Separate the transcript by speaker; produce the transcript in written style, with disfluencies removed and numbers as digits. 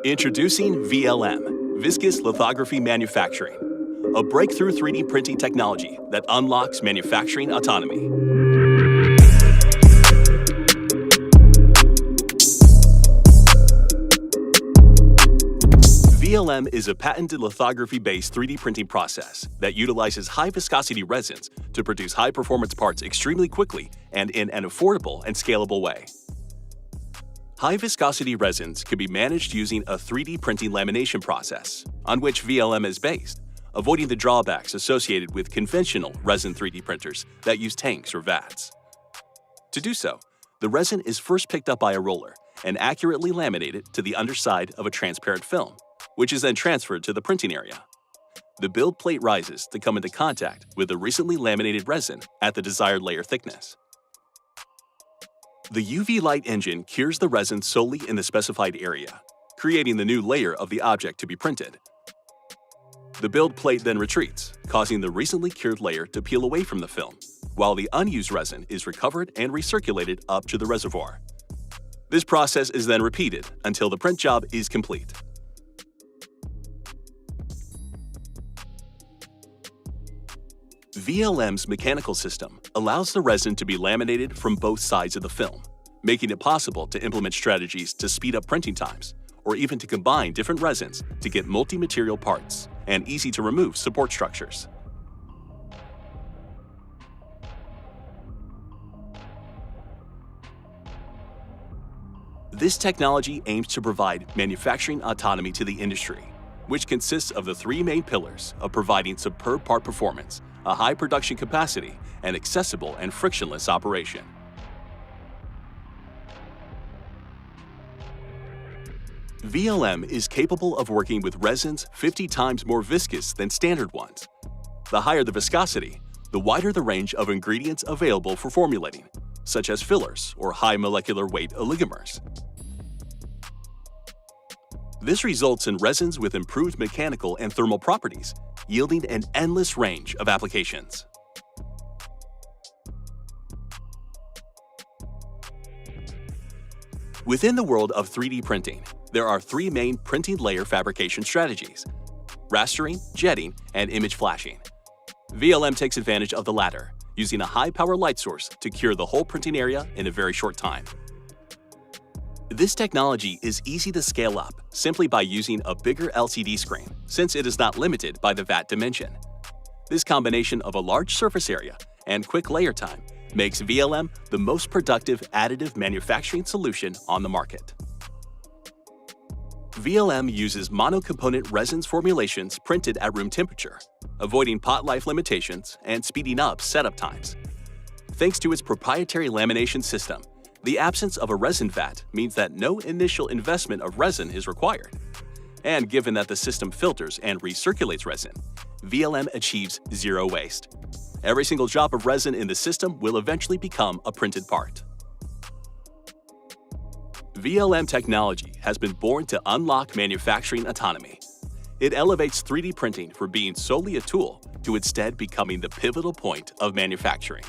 Speaker 1: Introducing VLM, Viscous Lithography Manufacturing, a breakthrough 3D printing technology that unlocks manufacturing autonomy. VLM is a patented lithography-based 3D printing process that utilizes high-viscosity resins to produce high-performance parts extremely quickly and in an affordable and scalable way. High-viscosity resins can be managed using a 3D printing lamination process, on which VLM is based, avoiding the drawbacks associated with conventional resin 3D printers that use tanks or vats. To do so, the resin is first picked up by a roller and accurately laminated to the underside of a transparent film, which is then transferred to the printing area. The build plate rises to come into contact with the recently laminated resin at the desired layer thickness. The UV light engine cures the resin solely in the specified area, creating the new layer of the object to be printed. The build plate then retreats, causing the recently cured layer to peel away from the film, while the unused resin is recovered and recirculated up to the reservoir. This process is then repeated until the print job is complete. VLM's mechanical system allows the resin to be laminated from both sides of the film, making it possible to implement strategies to speed up printing times, or even to combine different resins to get multi-material parts and easy-to-remove support structures. This technology aims to provide manufacturing autonomy to the industry, which consists of the three main pillars of providing superb part performance, a high production capacity, and accessible and frictionless operation. VLM is capable of working with resins 50 times more viscous than standard ones. The higher the viscosity, the wider the range of ingredients available for formulating, such as fillers or high molecular weight oligomers. This results in resins with improved mechanical and thermal properties, yielding an endless range of applications. Within the world of 3D printing, there are three main printing layer fabrication strategies: rastering, jetting, and image flashing. VLM takes advantage of the latter, using a high-power light source to cure the whole printing area in a very short time. This technology is easy to scale up simply by using a bigger LCD screen, since it is not limited by the vat dimension. This combination of a large surface area and quick layer time makes VLM the most productive additive manufacturing solution on the market. VLM uses monocomponent resins formulations printed at room temperature, avoiding pot life limitations and speeding up setup times. Thanks to its proprietary lamination system, the absence of a resin vat means that no initial investment of resin is required. And given that the system filters and recirculates resin, VLM achieves zero waste. Every single drop of resin in the system will eventually become a printed part. VLM technology has been born to unlock manufacturing autonomy. It elevates 3D printing from being solely a tool to instead becoming the pivotal point of manufacturing.